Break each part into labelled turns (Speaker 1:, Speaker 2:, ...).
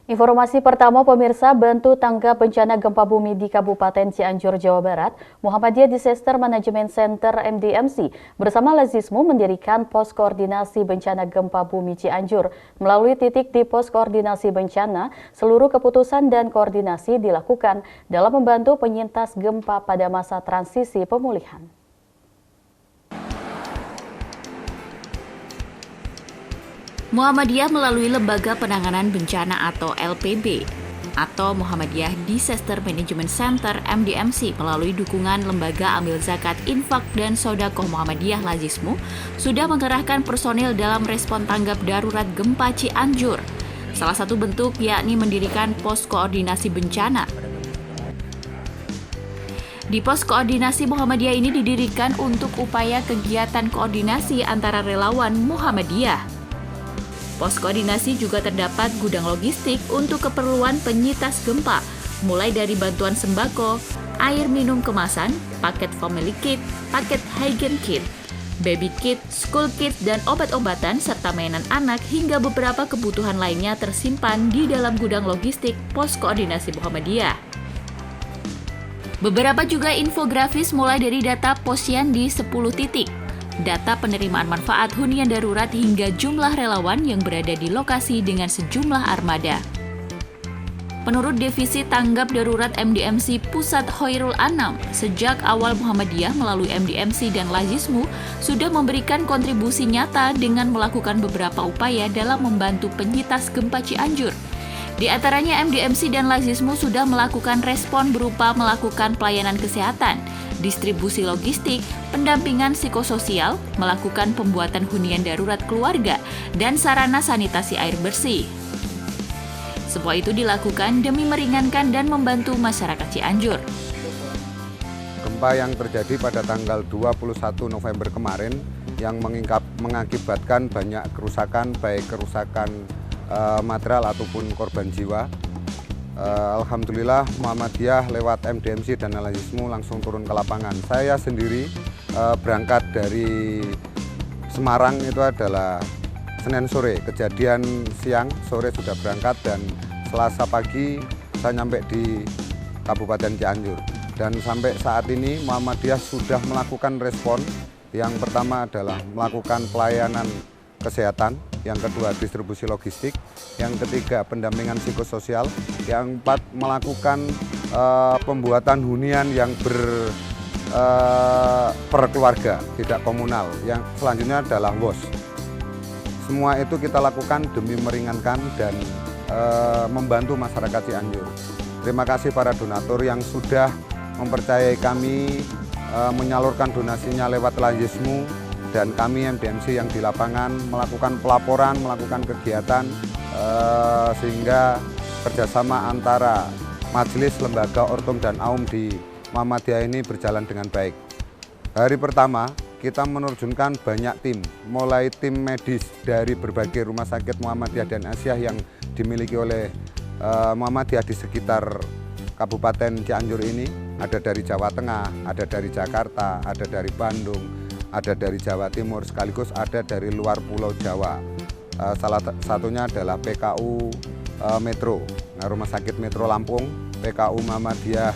Speaker 1: Informasi pertama pemirsa, bantu tanggap bencana gempa bumi di Kabupaten Cianjur, Jawa Barat. Muhammadiyah Disaster Management Center MDMC bersama Lazismu mendirikan pos koordinasi bencana gempa bumi Cianjur. Melalui titik di pos koordinasi bencana, seluruh keputusan dan koordinasi dilakukan dalam membantu penyintas gempa pada masa transisi pemulihan.
Speaker 2: Muhammadiyah melalui Lembaga Penanganan Bencana atau LPB atau Muhammadiyah Disaster Management Center MDMC melalui dukungan Lembaga Amil Zakat Infak dan Sodakoh Muhammadiyah Lazismu sudah mengerahkan personil dalam respon tanggap darurat gempa Cianjur. Salah satu bentuk yakni mendirikan pos koordinasi bencana. Di pos koordinasi Muhammadiyah ini didirikan untuk upaya kegiatan koordinasi antara relawan Muhammadiyah. Pos koordinasi juga terdapat gudang logistik untuk keperluan penyintas gempa, mulai dari bantuan sembako, air minum kemasan, paket family kit, paket hygiene kit, baby kit, school kit, dan obat-obatan serta mainan anak hingga beberapa kebutuhan lainnya tersimpan di dalam gudang logistik pos koordinasi Muhammadiyah. Beberapa juga infografis mulai dari data posyandu 10 titik, data penerimaan manfaat hunian darurat hingga jumlah relawan yang berada di lokasi dengan sejumlah armada. Menurut Divisi Tanggap Darurat MDMC Pusat Khairul Anam, sejak awal Muhammadiyah melalui MDMC dan Lazismu sudah memberikan kontribusi nyata dengan melakukan beberapa upaya dalam membantu penyintas gempa Cianjur. Di antaranya MDMC dan Lazismu sudah melakukan respon berupa melakukan pelayanan kesehatan, distribusi logistik, pendampingan psikososial, melakukan pembuatan hunian darurat keluarga, dan sarana sanitasi air bersih. Semua itu dilakukan demi meringankan dan membantu masyarakat Cianjur.
Speaker 3: Gempa yang terjadi pada tanggal 21 November kemarin yang mengakibatkan banyak kerusakan, baik kerusakan material ataupun korban jiwa. Alhamdulillah Muhammadiyah lewat MDMC dan Lazismu langsung turun ke lapangan. Saya sendiri berangkat dari Semarang itu adalah Senin sore, kejadian siang, sore sudah berangkat dan Selasa pagi saya nyampe di Kabupaten Cianjur. Dan sampai saat ini Muhammadiyah sudah melakukan respon. Yang pertama adalah melakukan pelayanan kesehatan, yang kedua distribusi logistik, yang ketiga pendampingan psikososial, yang keempat melakukan pembuatan hunian yang per keluarga, tidak komunal, yang selanjutnya adalah WOS. Semua itu kita lakukan demi meringankan dan membantu masyarakat Cianjur. Terima kasih para donatur yang sudah mempercayai kami menyalurkan donasinya lewat Lazismu, dan kami MDMC yang di lapangan melakukan pelaporan, melakukan kegiatan sehingga kerjasama antara majelis, lembaga, ortum, dan aum di Muhammadiyah ini berjalan dengan baik. Hari pertama kita menerjunkan banyak tim, mulai tim medis dari berbagai rumah sakit Muhammadiyah dan Asyah yang dimiliki oleh Muhammadiyah di sekitar Kabupaten Cianjur ini. Ada dari Jawa Tengah, ada dari Jakarta, ada dari Bandung, ada dari Jawa Timur, sekaligus ada dari luar Pulau Jawa. Salah satunya adalah PKU Metro, Rumah Sakit Metro Lampung, PKU Muhammadiyah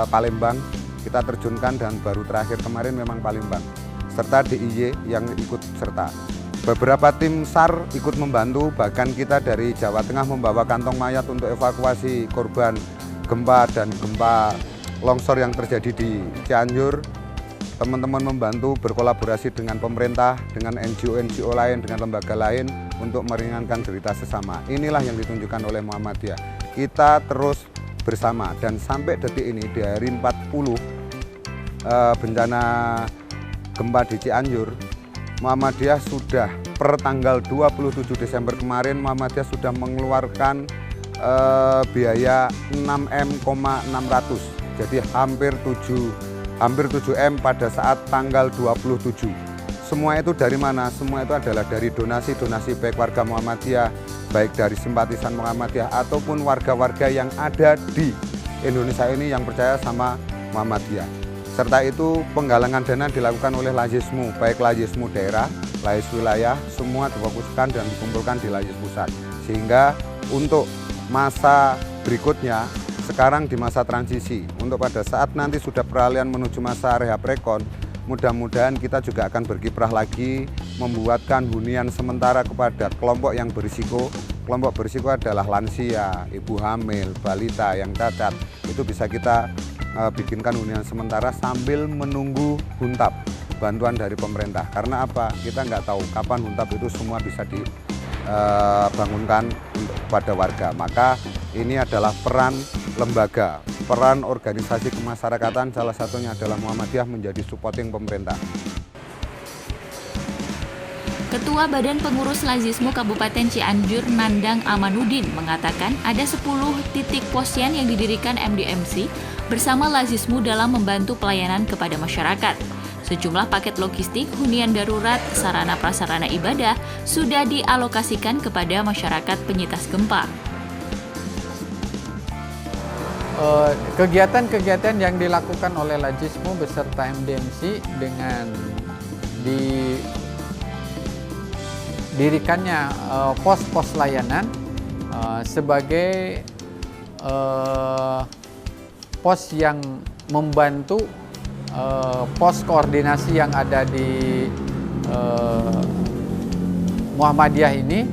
Speaker 3: Palembang, kita terjunkan, dan baru terakhir kemarin memang Palembang, serta DIY yang ikut serta. Beberapa tim SAR ikut membantu, bahkan kita dari Jawa Tengah membawa kantong mayat untuk evakuasi korban gempa dan gempa longsor yang terjadi di Cianjur. Teman-teman membantu berkolaborasi dengan pemerintah, dengan NGO-NGO lain, dengan lembaga lain untuk meringankan derita sesama. Inilah yang ditunjukkan oleh Muhammadiyah. Kita terus bersama, dan sampai detik ini di hari 40 bencana gempa di Cianjur, Muhammadiyah sudah per tanggal 27 Desember kemarin Muhammadiyah sudah mengeluarkan biaya 6M,600. Jadi hampir 7M pada saat tanggal 27. Semua itu dari mana? Semua itu adalah dari donasi-donasi baik warga Muhammadiyah, baik dari simpatisan Muhammadiyah ataupun warga-warga yang ada di Indonesia ini yang percaya sama Muhammadiyah. Serta itu penggalangan dana dilakukan oleh Lazismu, baik Lazismu daerah, Lazis wilayah, semua difokuskan dan dikumpulkan di Lazis pusat. Sehingga untuk masa berikutnya, sekarang di masa transisi. Untuk pada saat nanti sudah peralihan menuju masa rehab rekon, mudah-mudahan kita juga akan berkiprah lagi, membuatkan hunian sementara kepada kelompok yang berisiko. Kelompok berisiko adalah lansia, ibu hamil, balita yang cacat. Itu bisa kita bikinkan hunian sementara sambil menunggu huntap, bantuan dari pemerintah. Karena apa? Kita nggak tahu kapan huntap itu semua bisa dibangunkan kepada warga. Maka ini adalah peran lembaga, peran organisasi kemasyarakatan, salah satunya adalah Muhammadiyah menjadi supporting pemerintah.
Speaker 2: Ketua Badan Pengurus Lazismu Kabupaten Cianjur Nandang Amanuddin mengatakan ada 10 titik posyandu yang didirikan MDMC bersama Lazismu dalam membantu pelayanan kepada masyarakat. Sejumlah paket logistik, hunian darurat, sarana prasarana ibadah sudah dialokasikan kepada masyarakat penyintas gempa.
Speaker 4: Kegiatan-kegiatan yang dilakukan oleh Lazismu beserta MDMC dengan didirikannya pos-pos layanan sebagai pos yang membantu pos koordinasi yang ada di Muhammadiyah ini,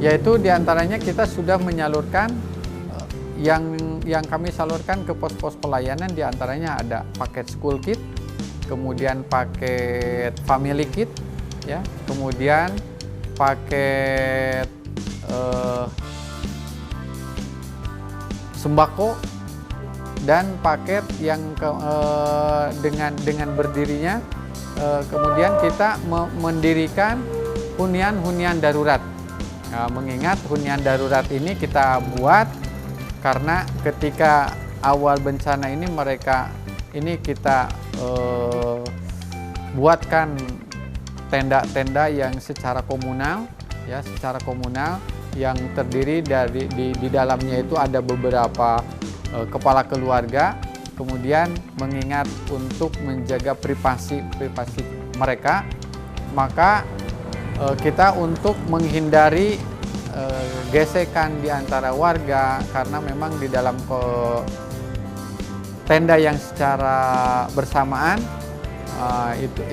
Speaker 4: yaitu diantaranya kita sudah menyalurkan yang kami salurkan ke pos-pos pelayanan, diantaranya ada paket school kit, kemudian paket family kit, ya, kemudian paket sembako, dan paket yang dengan berdirinya kemudian kita mendirikan hunian darurat. Nah, mengingat hunian darurat ini kita buat karena ketika awal bencana ini kita buatkan tenda-tenda yang secara komunal, ya, yang terdiri dari di dalamnya itu ada beberapa kepala keluarga. Kemudian mengingat untuk menjaga privasi mereka, maka kita untuk menghindari gesekan di antara warga, karena memang di dalam tenda yang secara bersamaan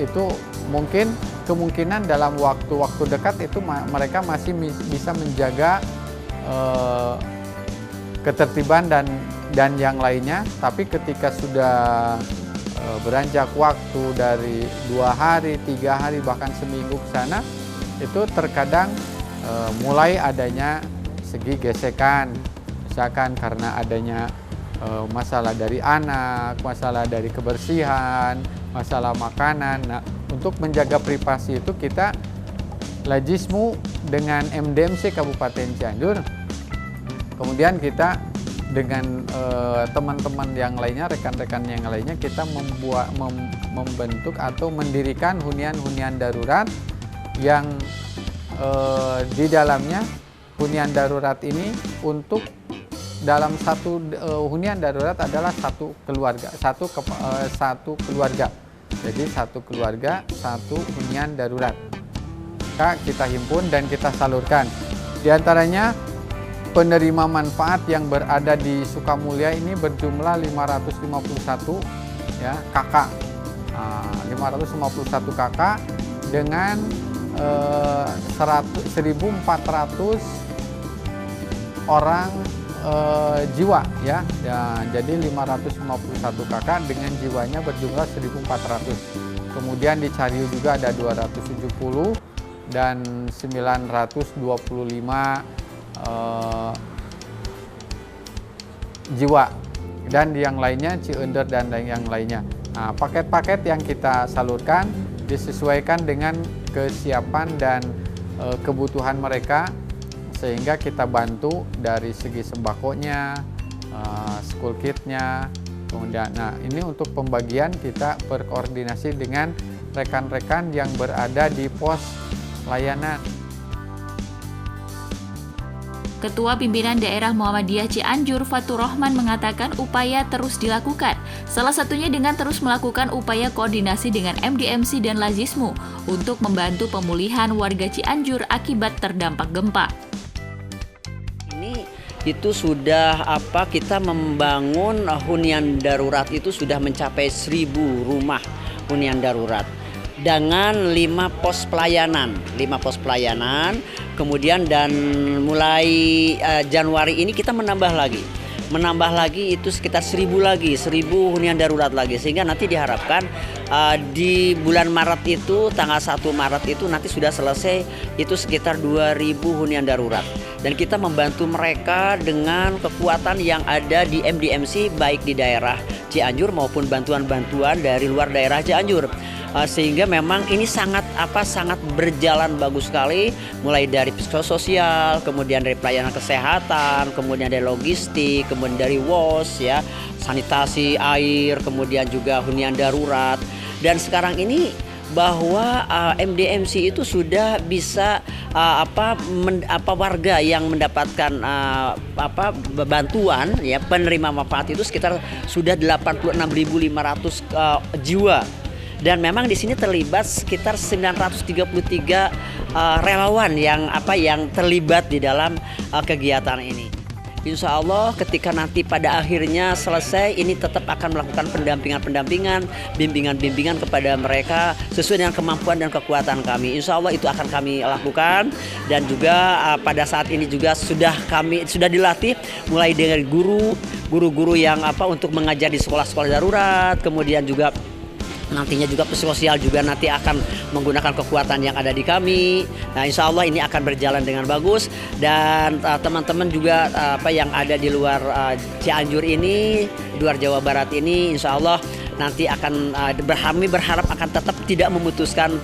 Speaker 4: itu mungkin kemungkinan dalam waktu dekat itu mereka masih bisa menjaga ketertiban dan yang lainnya. Tapi ketika sudah beranjak waktu dari 2 hari, 3 hari, bahkan seminggu ke sana, itu terkadang mulai adanya segi gesekan, misalkan karena adanya masalah dari anak, masalah dari kebersihan, masalah makanan. Nah, untuk menjaga privasi itu kita Lazismu dengan MDMC Kabupaten Cianjur, kemudian kita dengan teman-teman yang lainnya, rekan-rekan yang lainnya, kita membentuk atau mendirikan hunian darurat yang di dalamnya hunian darurat ini untuk dalam satu hunian darurat adalah satu keluarga. Jadi satu keluarga, satu hunian darurat. Kita himpun dan kita salurkan. Di antaranya penerima manfaat yang berada di Sukamulya ini berjumlah 551 ya, kakak. 551 kakak dengan 1.400 orang jiwa, ya. Jadi 551 kakak dengan jiwanya berjumlah 1.400. Kemudian di Cariu juga ada 270 dan 925 jiwa, dan yang lainnya Cieunder dan yang lainnya. Nah, paket-paket yang kita salurkan disesuaikan dengan kesiapan dan kebutuhan mereka, sehingga kita bantu dari segi sembakonya, school kitnya, kemudian ini untuk pembagian kita berkoordinasi dengan rekan-rekan yang berada di pos layanan.
Speaker 2: Ketua Pimpinan Daerah Muhammadiyah Cianjur Fatur Rahman mengatakan upaya terus dilakukan, salah satunya dengan terus melakukan upaya koordinasi dengan MDMC dan Lazismu untuk membantu pemulihan warga Cianjur akibat terdampak gempa.
Speaker 5: Ini itu sudah kita membangun hunian darurat itu sudah mencapai 1.000 rumah hunian darurat dengan 5 pos pelayanan, kemudian dan mulai Januari ini kita menambah lagi itu sekitar 1.000 hunian darurat lagi, sehingga nanti diharapkan di bulan Maret itu, tanggal 1 Maret itu nanti sudah selesai itu sekitar 2.000 hunian darurat, dan kita membantu mereka dengan kekuatan yang ada di MDMC baik di daerah Cianjur maupun bantuan-bantuan dari luar daerah Cianjur. Sehingga memang ini sangat berjalan bagus sekali, mulai dari psikososial, kemudian dari pelayanan kesehatan, kemudian dari logistik, kemudian dari WOS ya, sanitasi air, kemudian juga hunian darurat. Dan sekarang ini bahwa MDMC itu sudah bisa warga yang mendapatkan bantuan ya, penerima manfaat itu sekitar sudah 86.500 jiwa. Dan memang di sini terlibat sekitar 933 relawan yang terlibat di dalam kegiatan ini. Insya Allah ketika nanti pada akhirnya selesai, ini tetap akan melakukan pendampingan, bimbingan kepada mereka sesuai dengan kemampuan dan kekuatan kami. Insya Allah itu akan kami lakukan, dan juga pada saat ini juga sudah dilatih mulai dari guru-guru yang untuk mengajar di sekolah-sekolah darurat, kemudian juga nantinya juga psikososial juga nanti akan menggunakan kekuatan yang ada di kami. Nah, insya Allah ini akan berjalan dengan bagus, dan teman-teman juga yang ada di luar Cianjur ini, di luar Jawa Barat ini, insya Allah nanti akan kami berharap akan tetap tidak memutuskan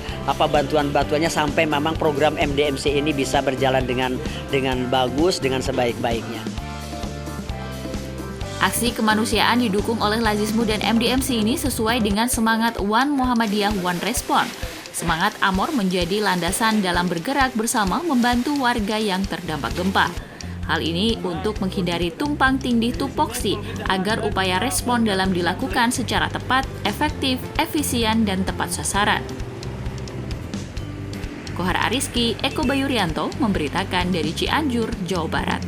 Speaker 5: bantuannya sampai memang program MDMC ini bisa berjalan dengan bagus, dengan sebaik-baiknya.
Speaker 2: Aksi kemanusiaan didukung oleh Lazismu dan MDMC ini sesuai dengan semangat One Muhammadiyah One Respond. Semangat Amor menjadi landasan dalam bergerak bersama membantu warga yang terdampak gempa. Hal ini untuk menghindari tumpang tindih tupoksi agar upaya respon dalam dilakukan secara tepat, efektif, efisien, dan tepat sasaran. Kohar Ariski, Eko Bayurianto memberitakan dari Cianjur, Jawa Barat.